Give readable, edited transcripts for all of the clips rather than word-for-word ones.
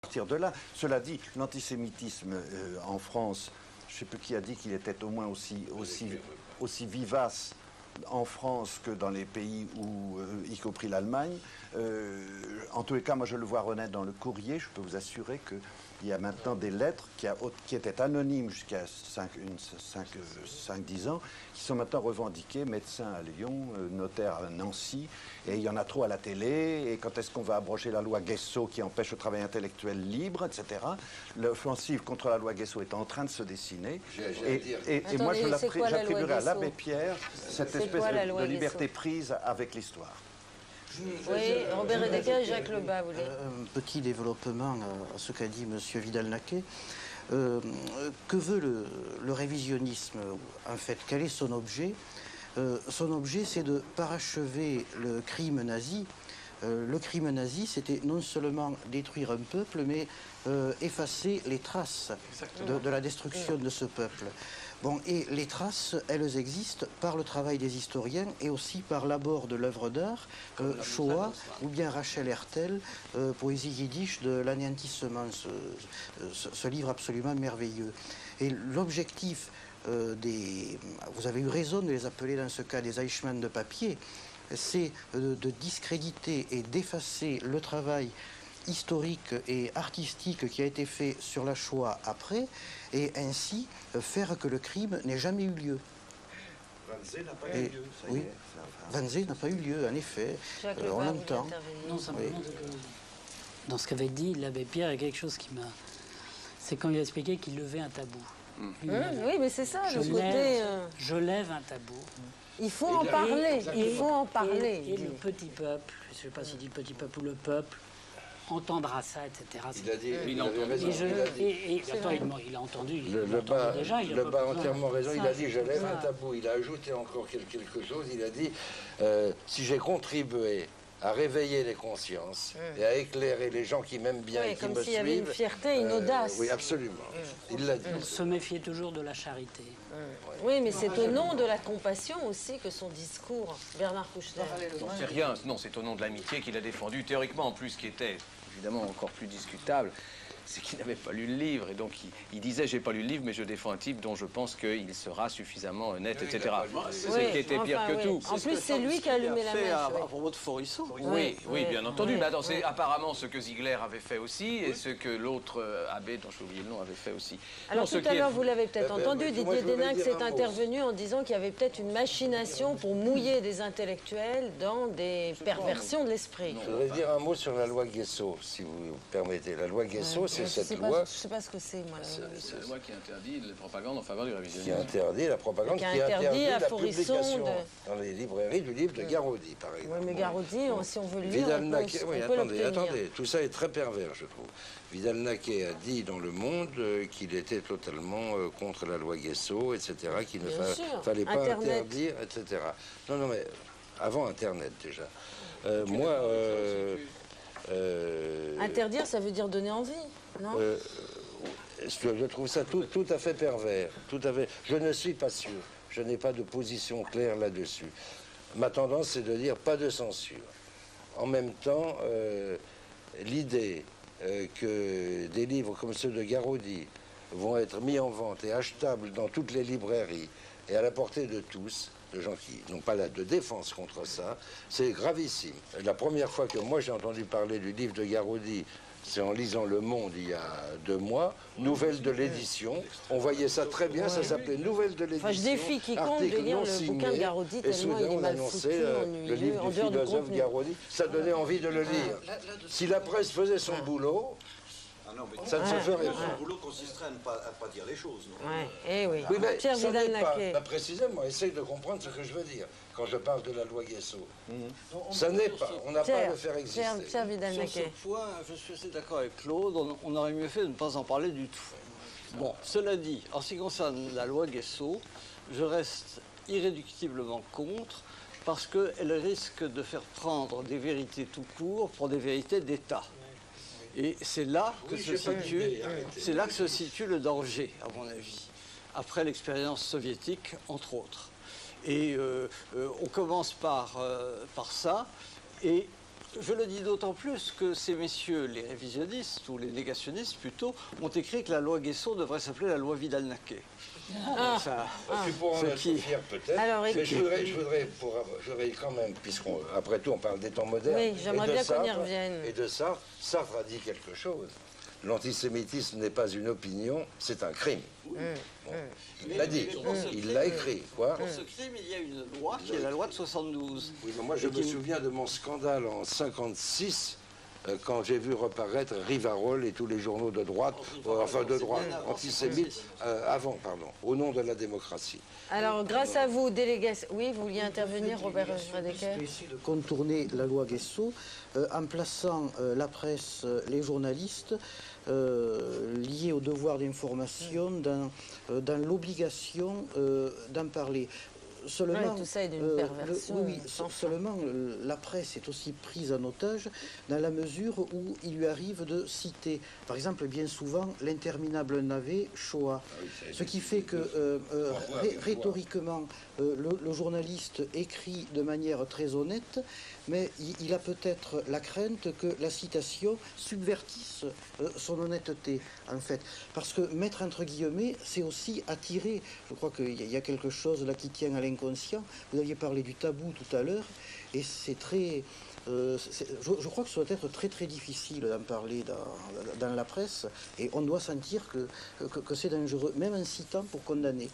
partir de là. Cela dit, l'antisémitisme en France, je ne sais plus qui a dit qu'il était au moins aussi vivace en France que dans les pays où, y compris l'Allemagne. En tous les cas, moi je le vois renaître dans le Courrier. Je peux vous assurer qu'il y a maintenant des lettres qui étaient anonymes jusqu'à 5-10 ans, qui sont maintenant revendiquées, médecin à Lyon, notaire à Nancy, et il y en a trop à la télé, et quand est-ce qu'on va abroger la loi Guesso qui empêche le travail intellectuel libre, etc. L'offensive contre la loi Guesso est en train de se dessiner, et moi j'attribuerai à l'abbé Pierre cette espèce de liberté prise avec l'histoire. Oui, Robert Redeker et Jacques Lebas, vous voulez. Un petit développement à ce qu'a dit M. Vidal-Naquet. Que veut le révisionnisme, en fait? Quel est son objet? Son objet, c'est de parachever le crime nazi. Le crime nazi, c'était non seulement détruire un peuple, mais effacer les traces de la destruction de ce peuple. Bon, et les traces, elles existent par le travail des historiens et aussi par l'abord de l'œuvre d'art, Shoah, ou bien Rachel Hertel, Poésie yiddish de l'anéantissement, ce livre absolument merveilleux. Et l'objectif vous avez eu raison de les appeler dans ce cas des Eichmann de papier, c'est de discréditer et d'effacer le travail historique et artistique qui a été fait sur la Shoah après, et ainsi faire que le crime n'ait jamais eu lieu. Wannsee n'a pas eu lieu, ça y oui, est. Wannsee n'a pas eu lieu, en effet. On l'entend. Non, simplement, dans ce qu'avait dit l'abbé Pierre, il y a quelque chose qui m'a... C'est quand il a expliqué qu'il levait un tabou. Oui, mais c'est ça, le côté... Je lève un tabou. Il faut en parler, il faut en parler. Et le petit peuple, je ne sais pas s'il dit le petit peuple ou le peuple, entendra ça, etc. Il a dit, il a entendu. Il a entendu. Le bas a entièrement raison. Il a dit, je lève un tabou. Il a ajouté encore quelque chose. Il a dit, si j'ai contribué à réveiller les consciences et à éclairer les gens qui m'aiment bien et qui me suivent. Comme s'il y avait une fierté, une audace. Oui, absolument. Il l'a dit. Il se méfiait toujours de la charité. Oui, mais c'est au nom de la compassion aussi que son discours, Bernard Kouchner. C'est rien, non, c'est au nom de l'amitié qu'il a défendu. Théoriquement, en plus, ce qui était évidemment encore plus discutable, c'est qu'il n'avait pas lu le livre. Et donc, il disait, j'ai pas lu le livre, mais je défends un type dont je pense qu'il sera suffisamment honnête, etc. C'est ce qui était pire que tout. En plus, c'est lui qui a allumé la mèche. À propos de Forisson. Oui, bien entendu. Mais attends, c'est apparemment ce que Ziegler avait fait aussi et ce que l'autre abbé, dont j'ai oublié le nom, avait fait aussi. Alors tout à l'heure, vous l'avez peut-être entendu, Didier Deninck s'est intervenu en disant qu'il y avait peut-être une machination pour mouiller des intellectuels dans des perversions de l'esprit. Je voudrais dire un mot sur la loi Guesso, si vous permettez. La loi Guesso, c'est cette loi... Je ne sais pas ce que c'est, moi. C'est la loi qui interdit la propagande en faveur du révisionnisme. Qui interdit la propagande, qui interdit la publication dans les librairies du livre de Garaudy, par exemple. Oui, mais Garaudy, si on veut le lire, Vidal-Naquet, oui, attendez, tout ça est très pervers, je trouve. Vidal-Naquet a dit dans Le Monde qu'il était totalement contre la loi Guesso, etc., qu'il ne fallait pas interdire, etc. Non, mais avant Internet, déjà. Interdire, ça veut dire donner envie, non? Je trouve ça tout à fait pervers. Je ne suis pas sûr. Je n'ai pas de position claire là-dessus. Ma tendance, c'est de dire pas de censure. En même temps, l'idée que des livres comme ceux de Garaudy vont être mis en vente et achetables dans toutes les librairies et à la portée de tous, de gens qui n'ont pas de défense contre ça, c'est gravissime. La première fois que moi j'ai entendu parler du livre de Garaudy, c'est en lisant Le Monde il y a 2 mois, Nouvelles de l'édition. On voyait ça très bien, ça s'appelait Nouvelles de l'édition. Enfin, je défie quiconque de lire le bouquin de Garaudy, tellement il est mal foutu, ennuyeux, le livre du philosophe Garaudy. Ça donnait envie de le lire. Si la presse faisait son boulot, ça ne se ferait pas. Son boulot consisterait à ne pas dire les choses. Non? Oui, mais Pierre Vidal-Naquet. Précisément, essaye de comprendre ce que je veux dire quand je parle de la loi Guesso. Ça n'est pas, on n'a pas à le faire exister. Pierre Vidal-Naquet. Sur ce point, je suis assez d'accord avec Claude, on aurait mieux fait de ne pas en parler du tout. Bon, cela dit, en ce qui concerne la loi Guesso, je reste irréductiblement contre, parce qu'elle risque de faire prendre des vérités tout court pour des vérités d'État. Et c'est là que se situe le danger, à mon avis, après l'expérience soviétique, entre autres. Et on commence par ça, et Je le dis d'autant plus que ces messieurs, les révisionnistes, ou les négationnistes plutôt, ont écrit que la loi Guessot devrait s'appeler la loi Vidal-Naquet. Tu pourras en être fier peut-être, Alors, mais je voudrais quand même, puisqu'après tout on parle des temps modernes, Oui, j'aimerais bien qu'on y revienne. Et de Sartre, Sartre a dit quelque chose. L'antisémitisme n'est pas une opinion, c'est un crime. Bon. Il l'a dit, il l'a écrit. Quoi. Pour ce crime, il y a une loi qui est la loi de 72. Oui, mais moi je me souviens de mon scandale en 56, quand j'ai vu reparaître Rivarol et tous les journaux de droite, antisémites, au nom de la démocratie. Alors, grâce à vous, délégation... Oui, vous vouliez intervenir, Robert Radecker? J'ai essayé de contourner la loi Guessot en plaçant la presse, les journalistes, liés au devoir d'information, dans l'obligation d'en parler. Seulement, tout ça est d'une perversion. Seulement, la presse est aussi prise en otage dans la mesure où il lui arrive de citer, par exemple, bien souvent, l'interminable navet Shoah. Ce qui fait que, rhétoriquement, le journaliste écrit de manière très honnête, mais il a peut-être la crainte que la citation subvertisse son honnêteté, en fait. Parce que mettre entre guillemets, c'est aussi attirer. Je crois qu'il y a quelque chose là qui tient à l'inconscient. Vous aviez parlé du tabou tout à l'heure, et c'est très... je crois que ça doit être très très difficile d'en parler dans la presse, et on doit sentir que c'est dangereux, même incitant pour condamner.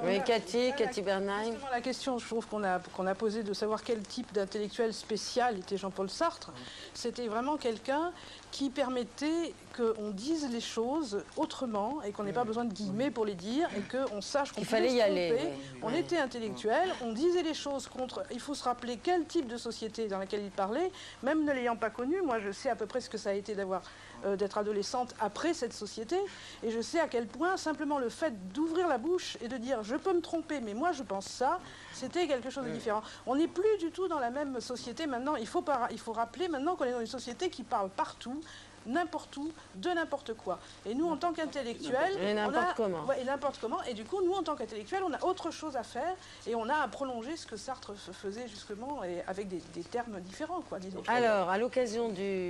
Oui, Cathy Bernheim. La question, je trouve qu'on a posée de savoir quel type d'intellectuel spécial était Jean-Paul Sartre, c'était vraiment quelqu'un qui permettait qu'on dise les choses autrement et qu'on n'ait pas besoin de guillemets pour les dire et qu'on sache qu'on fallait y aller. On était intellectuel, on disait les choses contre... Il faut se rappeler quel type de société dans laquelle il parlait, même ne l'ayant pas connu. Moi, je sais à peu près ce que ça a été d'être adolescente après cette société, et je sais à quel point simplement le fait d'ouvrir la bouche et de dire « je peux me tromper, mais moi je pense ça », c'était quelque chose de différent. On n'est plus du tout dans la même société maintenant. Il faut rappeler maintenant qu'on est dans une société qui parle partout, n'importe où, de n'importe quoi. Et nous, en tant qu'intellectuels... Et n'importe comment. Et n'importe comment. Et du coup, nous, en tant qu'intellectuels, on a autre chose à faire, et on a à prolonger ce que Sartre faisait justement, et avec des termes différents, quoi, disons. Alors, à l'occasion du